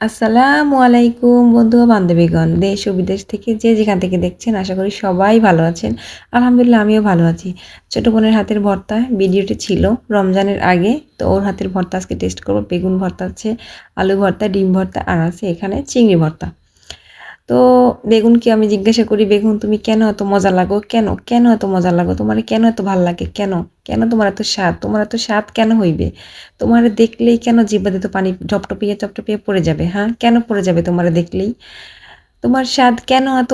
আসসালামু আলাইকুম বন্ধু ও বান্ধবীগণ। দেশ ও বিদেশ থেকে যে যেখান থেকে দেখছেন আশা করি সবাই ভালো আছেন। আলহামদুলিল্লাহ আমিও ভালো আছি। ছোট বোনের হাতের ভর্তা ভিডিওটি ছিল রমজানের আগে। তো ওর হাতের ভর্তা আজকে টেস্ট করব। বেগুন ভর্তা আছে, আলু ভর্তা, ডিম ভর্তা আর আছে এখানে চিংড়ি ভর্তা। তো বেগুনকে আমি জিজ্ঞাসা করি, বেগুন তুমি কেন এত মজা লাগো? কেন কেন এত মজা লাগো? তোমার কেন এত ভাল লাগে? কেন কেন তোমার এত স্বাদ? তোমার এত স্বাদ কেন হইবে? তোমার দেখলেই কেন জিহ্বা দিয়ে তো পানি টপটপিয়ে টপটপিয়ে পড়ে যাবে? হ্যাঁ, কেন পড়ে যাবে তোমার দেখলেই? তোমার স্বাদ কেন এত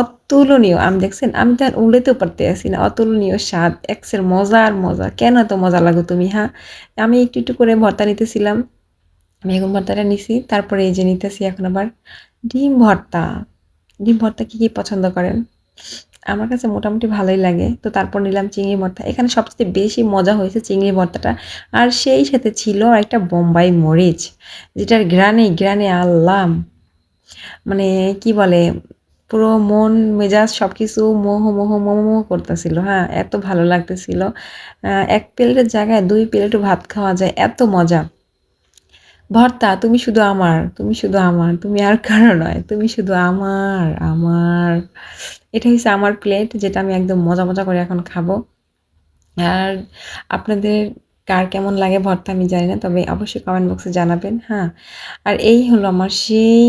অতুলনীয়? আমি দেখছেন, আমি তো আর উড়াইতেও পারতেছি না। অতুলনীয় স্বাদ, এক্সের মজা আর মজা। কেন এত মজা লাগো তুমি? হ্যাঁ, আমি একটু একটু করে ভর্তা নিতেছিলাম। বেগুন ভর্তাটা নিছি, তারপরে এই যে নিতেছি এখন আবার ডিম ভর্তা। ডিম ভর্তা কি পছন্দ করেন? আমার কাছে মোটামুটি ভালোই লাগে। তো তারপর নিলাম চিংড়ি ভর্তা। এখানে সবচেয়ে বেশি মজা হয়েছে চিংড়ি ভর্তাটা। আর সেই সাথে ছিল একটা বোম্বাই মরিচ, যেটার ঘ্রাণে আল্লাহ! মানে কি বলে, পুরো মন মেজাজ সবকিছু মোহ করতেছিল। হ্যাঁ, এত ভালো লাগতেছিল। ১ প্লেটের জায়গায় ২ প্লেটও ভাত খাওয়া যায়, এত মজা। ভর্তা, তুমি শুধু আমার, তুমি শুধু আমার, তুমি আর কারো নয়। তুমি শুধু আমার, আমার। এটা হইছে আমার প্লেট, যেটা আমি একদম মজা করে এখন খাবো। আর আপনাদের কার কেমন লাগে ভর্তা আমি জানি না। তবে অবশ্যই কমেন্ট বক্সে জানাবেন, হ্যাঁ? আর এই হলো আমার সেই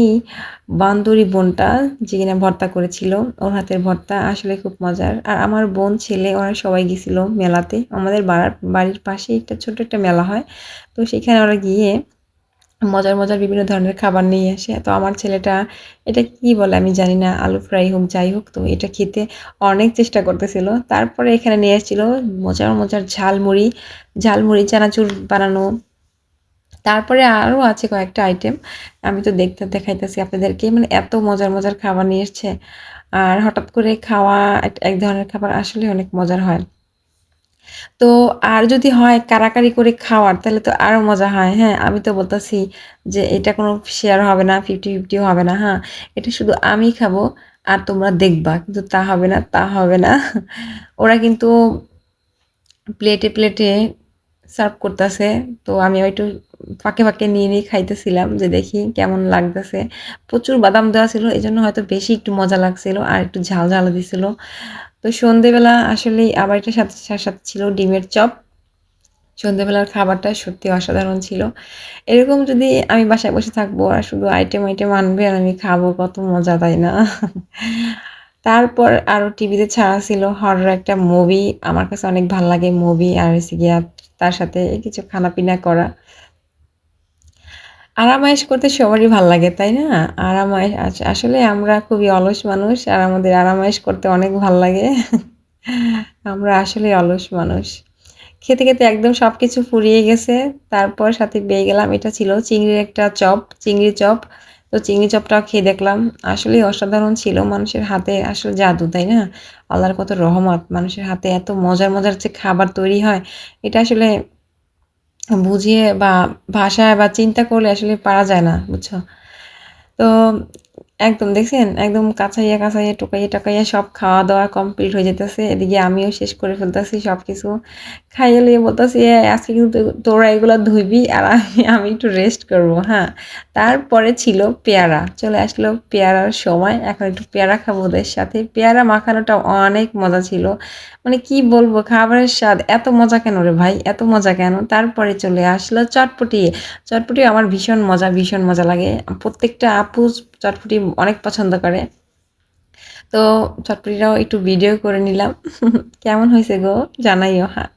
বান্দরী বোনটা, যে কিনা ভর্তা করেছিল। ওর হাতের ভর্তা আসলে খুব মজার। আর আমার বোন, ছেলে ওরা সবাই গেছিল মেলাতে। আমাদের বাড়ির পাশেই ছোট্ট একটা মেলা হয়। তো সেখানে ওরা গিয়ে মজার বিভিন্ন ধরনের খাবার নিয়ে আসে। তো আমার ছেলেটা, এটা কি বলে আমি জানি না, আলু ফ্রাই হোক যাই হোক, তো এটা খেতে অনেক চেষ্টা করতেছিল। তারপরে এখানে নিয়ে এসেছিল মজার ঝালমুড়ি, চানাচুর বানানো। তারপরে আরও আছে কয়েকটা আইটেম। আমি তো দেখাইতেছি আপনাদেরকে। মানে এত মজার খাবার নিয়ে এসছে। আর হঠাৎ করে খাওয়া এক ধরনের খাবার আসলে অনেক মজার হয়। তো আর যদি হয় কাড়াকাড়ি করে খাওয়ার, তাহলে তো আরো মজা হয়। হ্যাঁ, আমি তো বলতেছি যে এটা কোনো শেয়ার হবে না, 50-50 হবে না। হ্যাঁ, এটা শুধু আমি খাবো আর তোমরা দেখবা। কিন্তু তা হবে না, তা হবে না। ওরা কিন্তু প্লেটে সার্ভ করতেছে। তো আমি একটু ফাঁকে নিয়ে খাইতেছিলাম, যে দেখি কেমন লাগতেছে। প্রচুর বাদাম দেওয়া ছিল, এজন্য হয়তো বেশি একটু মজা লাগছিল আর একটু ঝাল দিছিল। তো সন্ধ্যেবেলা আসলেই আবার এটার সাথে ছিল ডিমের চপ। সন্ধ্যেবেলার খাবারটা সত্যি অসাধারণ ছিল। এরকম যদি আমি বাসায় বসে থাকবো আর শুধু আইটেম আনবে আর আমি খাবো, কত মজা, তাই না? তারপর আরো টিভিতে ছাড়া ছিল হরর একটা মুভি। আমার কাছে অনেক ভাল লাগে মুভি, আর হচ্ছে গিয়া তার সাথে কিছু খানাপিনা করা। আরাম-আয়েশ করতে সবারই ভাল লাগে, তাই না? আরাম-আয়েশ, আসলে আমরা খুবই অলস মানুষ আর আমাদের আরাম-আয়েশ করতে অনেক ভাল লাগে। আমরা আসলেই অলস মানুষ। খেতে একদম সবকিছু ফুরিয়ে গেছে। তারপর সাথে পেয়ে গেলাম, এটা ছিল চিংড়ির একটা চপ, চিংড়ি চপ। তো চিংড়ি চপটাও খেয়ে দেখলাম। আসলেই অসাধারণ ছিল। মানুষের হাতে আসলে জাদু, তাই না? আল্লাহর কত রহমত। মানুষের হাতে এত মজার যে খাবার তৈরি হয়, এটা আসলে বুঝিয়ে বা ভাষায় বা চিন্তা করলে আসলে পারা যায় না, বুঝছো? তো একদম দেখছেন, একদম কাছাইয়া টুকাইয়া সব খাওয়া-দাওয়া কমপ্লিট হয়ে যেতেছে। এদিকে আমিও শেষ করে ফেলতেছি সবকিছু। খাইয়ে লইয়া বলতেছি, আজকে কিন্তু তোরা এগুলা ধুইবি আর আমি একটু রেস্ট করব, হ্যাঁ?" তারপরে ছিল পেয়ারা। চলে আসলো পেয়ারার সময়। এখন একটু পেয়ারা খাবো ওদের সাথে। পেয়ারা মাখানোটা অনেক মজা ছিল। মানে কি বলবো, খাবারের স্বাদ এত মজা কেন রে ভাই? এত মজা কেন? তারপরে চলে আসলো চটপটি। চটপটি আমার ভীষণ মজা লাগে। প্রত্যেকটা আপু চটপটি অনেক পছন্দ করে। তো চটপটিটাও একটু ভিডিও করে নিলাম। কেমন হইছে গো? জানাইও, হ্যাঁ।